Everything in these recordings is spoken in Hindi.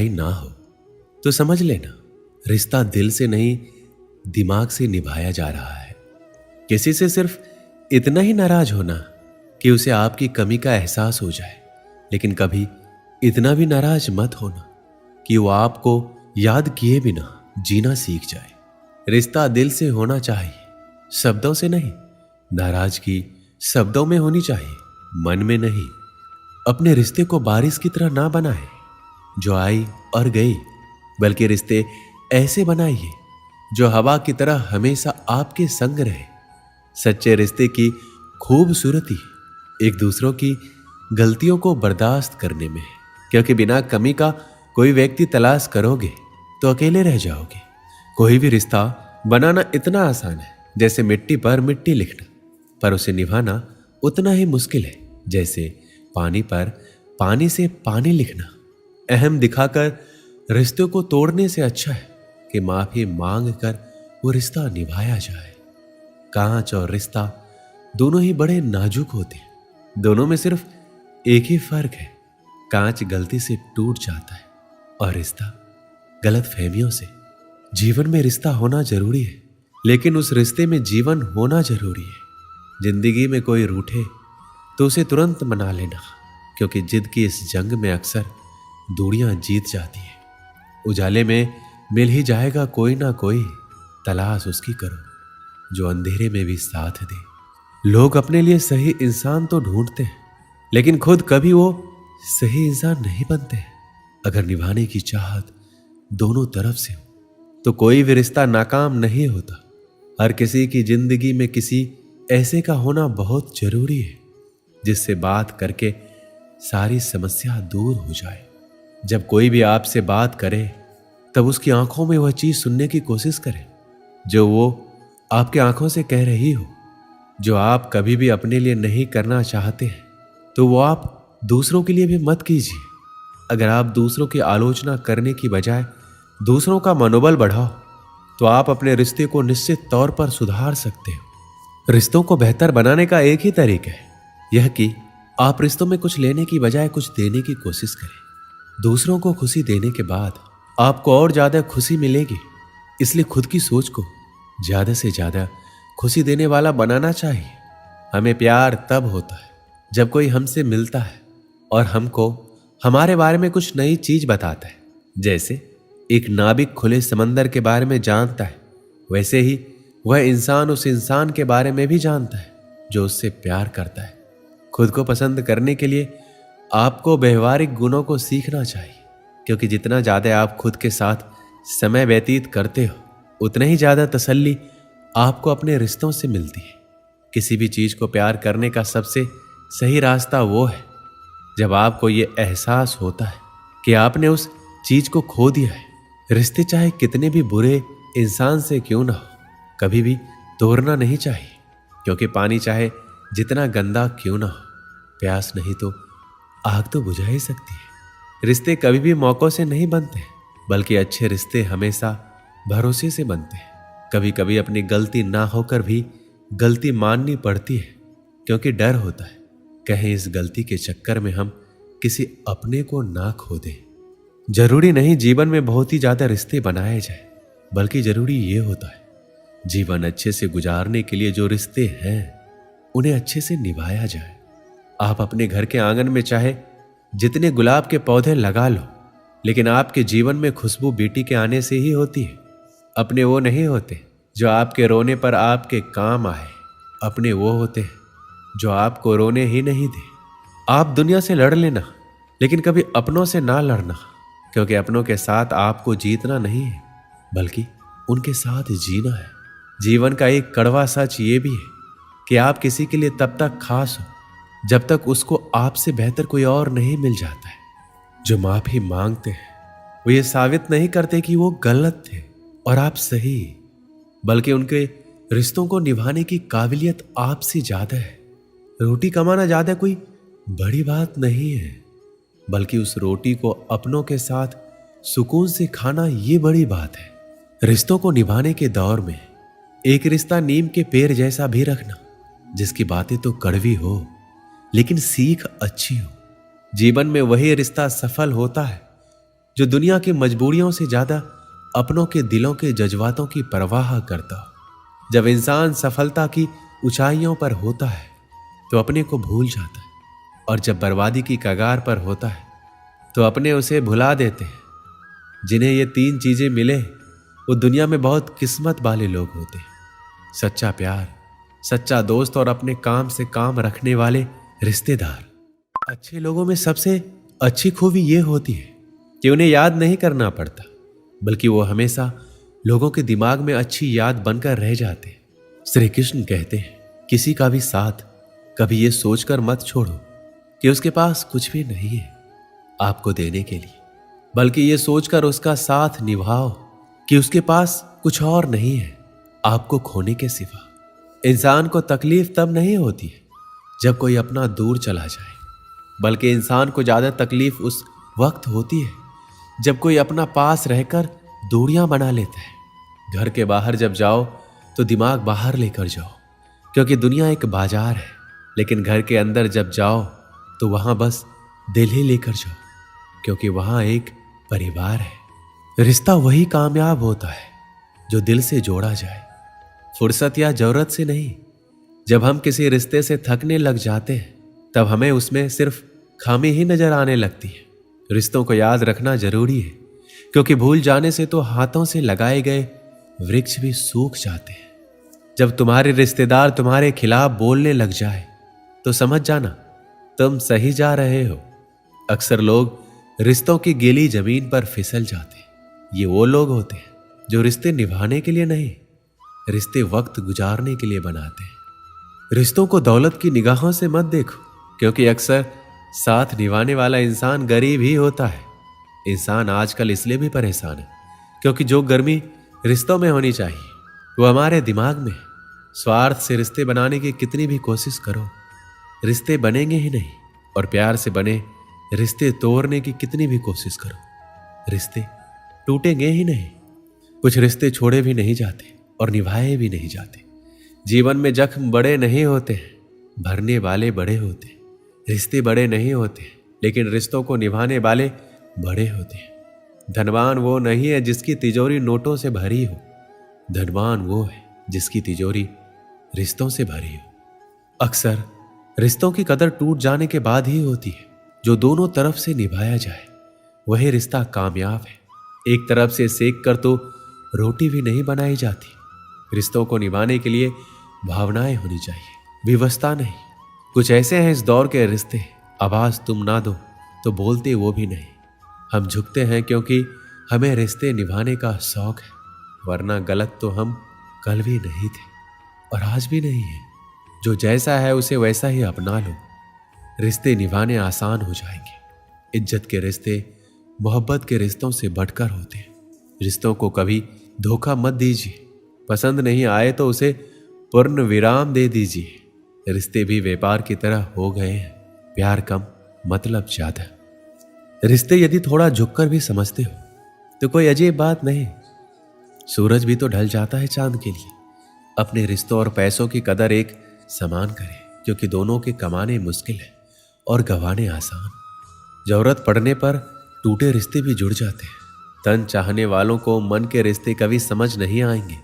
सच्चाई ना हो तो समझ लेना रिश्ता दिल से नहीं, दिमाग से निभाया जा रहा है। किसी से सिर्फ इतना ही नाराज होना कि उसे आपकी कमी का एहसास हो जाए, लेकिन कभी इतना भी नाराज मत होना कि वो आपको याद किए बिना जीना सीख जाए। रिश्ता दिल से होना चाहिए, शब्दों से नहीं। नाराजगी शब्दों में होनी चाहिए, मन में नहीं। अपने रिश्ते को बारिश की तरह ना बनाए जो आई और गई, बल्कि रिश्ते ऐसे बनाइए जो हवा की तरह हमेशा आपके संग रहे। सच्चे रिश्ते की खूबसूरती एक दूसरों की गलतियों को बर्दाश्त करने में है, क्योंकि बिना कमी का कोई व्यक्ति तलाश करोगे तो अकेले रह जाओगे। कोई भी रिश्ता बनाना इतना आसान है जैसे मिट्टी पर मिट्टी लिखना, पर उसे निभाना उतना ही मुश्किल है जैसे पानी पर पानी से पानी लिखना। अहम दिखाकर रिश्तों को तोड़ने से अच्छा है कि माफी मांग कर वो रिश्ता निभाया जाए। कांच और रिश्ता दोनों ही बड़े नाजुक होते हैं। दोनों में सिर्फ एक ही फर्क है, कांच गलती से टूट जाता है और रिश्ता गलत फहमियों से। जीवन में रिश्ता होना जरूरी है, लेकिन उस रिश्ते में जीवन होना जरूरी है। जिंदगी में कोई रूठे तो उसे तुरंत मना लेना, क्योंकि जिद की इस जंग में अक्सर दूरियां जीत जाती है। उजाले में मिल ही जाएगा कोई ना कोई, तलाश उसकी करो जो अंधेरे में भी साथ दे। लोग अपने लिए सही इंसान तो ढूंढते हैं, लेकिन खुद कभी वो सही इंसान नहीं बनते। अगर निभाने की चाहत दोनों तरफ से हो तो कोई भी रिश्ता नाकाम नहीं होता। हर किसी की जिंदगी में किसी ऐसे का होना बहुत जरूरी है जिससे बात करके सारी समस्या दूर हो जाए। जब कोई भी आपसे बात करे तब उसकी आंखों में वह चीज सुनने की कोशिश करें जो वो आपके आंखों से कह रही हो। जो आप कभी भी अपने लिए नहीं करना चाहते हैं तो वो आप दूसरों के लिए भी मत कीजिए। अगर आप दूसरों की आलोचना करने की बजाय दूसरों का मनोबल बढ़ाओ तो आप अपने रिश्ते को निश्चित तौर पर सुधार सकते हो। रिश्तों को बेहतर बनाने का एक ही तरीका है, यह कि आप रिश्तों में कुछ लेने की बजाय कुछ देने की कोशिश करें। दूसरों को खुशी देने के बाद आपको और ज्यादा खुशी मिलेगी, इसलिए खुद की सोच को ज्यादा से ज्यादा खुशी देने वाला बनाना चाहिए। हमें प्यार तब होता है जब कोई हमसे मिलता है और हमको हमारे बारे में कुछ नई चीज बताता है। जैसे एक नाविक खुले समंदर के बारे में जानता है, वैसे ही वह इंसान उस इंसान के बारे में भी जानता है जो उससे प्यार करता है। खुद को पसंद करने के लिए आपको व्यवहारिक गुणों को सीखना चाहिए, क्योंकि जितना ज्यादा आप खुद के साथ समय व्यतीत करते हो उतना ही ज्यादा तसल्ली आपको अपने रिश्तों से मिलती है। किसी भी चीज को प्यार करने का सबसे सही रास्ता वो है जब आपको ये एहसास होता है कि आपने उस चीज को खो दिया है। रिश्ते चाहे कितने भी बुरे इंसान से क्यों ना हो, कभी भी तोड़ना नहीं चाहिए, क्योंकि पानी चाहे जितना गंदा क्यों ना हो, प्यास नहीं तो आग तो बुझा ही सकती है। रिश्ते कभी भी मौकों से नहीं बनते, बल्कि अच्छे रिश्ते हमेशा भरोसे से बनते हैं। कभी कभी अपनी गलती ना होकर भी गलती माननी पड़ती है, क्योंकि डर होता है कहीं इस गलती के चक्कर में हम किसी अपने को ना खो दें। जरूरी नहीं जीवन में बहुत ही ज्यादा रिश्ते बनाए जाए, बल्कि जरूरी ये होता है जीवन अच्छे से गुजारने के लिए जो रिश्ते हैं उन्हें अच्छे से निभाया जाए। आप अपने घर के आंगन में चाहे जितने गुलाब के पौधे लगा लो, लेकिन आपके जीवन में खुशबू बेटी के आने से ही होती है। अपने वो नहीं होते जो आपके रोने पर आपके काम आए, अपने वो होते हैं जो आपको रोने ही नहीं दे। आप दुनिया से लड़ लेना, लेकिन कभी अपनों से ना लड़ना, क्योंकि अपनों के साथ आपको जीतना नहीं है, बल्कि उनके साथ जीना है। जीवन का एक कड़वा सच ये भी है कि आप किसी के लिए तब तक खास हो जब तक उसको आपसे बेहतर कोई और नहीं मिल जाता है। जो माफी मांगते हैं वो ये साबित नहीं करते कि वो गलत थे और आप सही, बल्कि उनके रिश्तों को निभाने की काबिलियत आपसे ज्यादा है। रोटी कमाना ज्यादा कोई बड़ी बात नहीं है, बल्कि उस रोटी को अपनों के साथ सुकून से खाना ये बड़ी बात है। रिश्तों को निभाने के दौर में एक रिश्ता नीम के पेड़ जैसा भी रखना, जिसकी बातें तो कड़वी हो लेकिन सीख अच्छी हो। जीवन में वही रिश्ता सफल होता है जो दुनिया की मजबूरियों से ज्यादा अपनों के दिलों के जज्बातों की परवाह करता हो। जब इंसान सफलता की ऊंचाइयों पर होता है तो अपने को भूल जाता है, और जब बर्बादी की कगार पर होता है तो अपने उसे भुला देते हैं। जिन्हें ये तीन चीजें मिले वो दुनिया में बहुत किस्मत वाले लोग होते हैं। सच्चा प्यार, सच्चा दोस्त और अपने काम से काम रखने वाले रिश्तेदार। अच्छे लोगों में सबसे अच्छी खूबी ये होती है कि उन्हें याद नहीं करना पड़ता, बल्कि वो हमेशा लोगों के दिमाग में अच्छी याद बनकर रह जाते हैं। श्री कृष्ण कहते हैं, किसी का भी साथ कभी ये सोचकर मत छोड़ो कि उसके पास कुछ भी नहीं है आपको देने के लिए, बल्कि ये सोचकर उसका साथ निभाओ कि उसके पास कुछ और नहीं है आपको खोने के सिवा। इंसान को तकलीफ तब नहीं होती है जब कोई अपना दूर चला जाए, बल्कि इंसान को ज्यादा तकलीफ उस वक्त होती है जब कोई अपना पास रहकर दूरियां बना लेता है। घर के बाहर जब जाओ तो दिमाग बाहर लेकर जाओ, क्योंकि दुनिया एक बाजार है, लेकिन घर के अंदर जब जाओ तो वहां बस दिल ही लेकर जाओ, क्योंकि वहां एक परिवार है। रिश्ता वही कामयाब होता है जो दिल से जोड़ा जाए, फुर्सत या जरूरत से नहीं। जब हम किसी रिश्ते से थकने लग जाते हैं तब हमें उसमें सिर्फ खामी ही नजर आने लगती है। रिश्तों को याद रखना जरूरी है, क्योंकि भूल जाने से तो हाथों से लगाए गए वृक्ष भी सूख जाते हैं। जब तुम्हारे रिश्तेदार तुम्हारे खिलाफ बोलने लग जाए तो समझ जाना तुम सही जा रहे हो। अक्सर लोग रिश्तों की गीली जमीन पर फिसल जाते हैं। ये वो लोग होते हैं जो रिश्ते निभाने के लिए नहीं, रिश्ते वक्त गुजारने के लिए बनाते हैं। रिश्तों को दौलत की निगाहों से मत देखो, क्योंकि अक्सर साथ निभाने वाला इंसान गरीब ही होता है। इंसान आजकल इसलिए भी परेशान है क्योंकि जो गर्मी रिश्तों में होनी चाहिए वो हमारे दिमाग में है। स्वार्थ से रिश्ते बनाने की कितनी भी कोशिश करो, रिश्ते बनेंगे ही नहीं, और प्यार से बने रिश्ते तोड़ने की कितनी भी कोशिश करो, रिश्ते टूटेंगे ही नहीं। कुछ रिश्ते छोड़े भी नहीं जाते और निभाए भी नहीं जाते। जीवन में जख्म बड़े नहीं होते हैं, भरने वाले बड़े होते हैं। रिश्ते बड़े नहीं होते, लेकिन रिश्तों को निभाने वाले बड़े होते हैं। धनवान वो नहीं है जिसकी तिजोरी नोटों से भरी हो, धनवान वो है जिसकी तिजोरी रिश्तों से भरी हो। अक्सर रिश्तों की कदर टूट जाने के बाद ही होती है। जो दोनों तरफ से निभाया जाए वही रिश्ता कामयाब है। एक तरफ से सेक कर तो रोटी भी नहीं बनाई जाती। रिश्तों को निभाने के लिए भावनाएं होनी चाहिए, विवशता नहीं। कुछ ऐसे हैं इस दौर के रिश्ते, आवाज तुम ना दो तो बोलते वो भी नहीं। हम झुकते हैं क्योंकि हमें रिश्ते निभाने का शौक है, वरना गलत तो हम कल भी नहीं थे और आज भी नहीं है। जो जैसा है उसे वैसा ही अपना लो, रिश्ते निभाने आसान हो जाएंगे। इज्जत के रिश्ते मोहब्बत के रिश्तों से बढ़कर होते हैं। रिश्तों को कभी धोखा मत दीजिए, पसंद नहीं आए तो उसे पूर्ण विराम दे दीजिए। रिश्ते भी व्यापार की तरह हो गए हैं, प्यार कम मतलब ज्यादा। रिश्ते यदि थोड़ा झुककर भी समझते हो तो कोई अजीब बात नहीं। सूरज भी तो ढल जाता है चांद के लिए। अपने रिश्तों और पैसों की कदर एक समान करें, क्योंकि दोनों के कमाने मुश्किल है और गंवाने आसान। जरूरत पड़ने पर टूटे रिश्ते भी जुड़ जाते हैं। तन चाहने वालों को मन के रिश्ते कभी समझ नहीं आएंगे।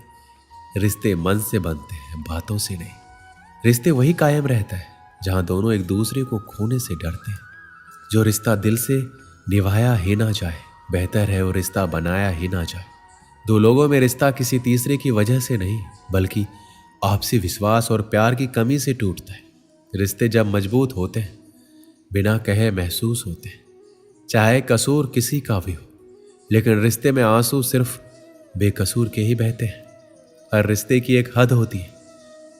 रिश्ते मन से बनते हैं, बातों से नहीं। रिश्ते वही कायम रहता है जहां दोनों एक दूसरे को खोने से डरते हैं। जो रिश्ता दिल से निभाया ही ना जाए, बेहतर है वो रिश्ता बनाया ही ना जाए। दो लोगों में रिश्ता किसी तीसरे की वजह से नहीं, बल्कि आपसी विश्वास और प्यार की कमी से टूटता है। रिश्ते जब मजबूत होते हैं, बिना कहे महसूस होते हैं, चाहे कसूर किसी का भी हो। लेकिन रिश्ते में आंसू सिर्फ बेकसूर के ही बहते हैं। हर रिश्ते की एक हद होती है,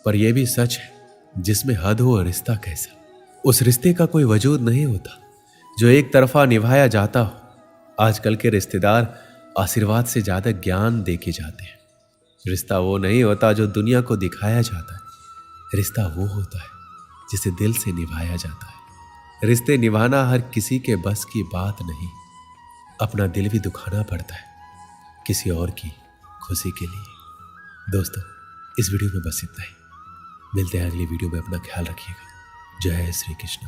पर यह भी सच है जिसमें हद हो रिश्ता कैसा। उस रिश्ते का कोई वजूद नहीं होता जो एक तरफा निभाया जाता हो। आजकल के रिश्तेदार आशीर्वाद से ज्यादा ज्ञान देके जाते हैं। रिश्ता वो नहीं होता जो दुनिया को दिखाया जाता है, रिश्ता वो होता है जिसे दिल से निभाया जाता है। रिश्ते निभाना हर किसी के बस की बात नहीं, अपना दिल भी दुखाना पड़ता है किसी और की खुशी के लिए। दोस्तों, इस वीडियो में बस इतना ही। मिलते हैं अगली वीडियो में। अपना ख्याल रखिएगा। जय श्री कृष्ण।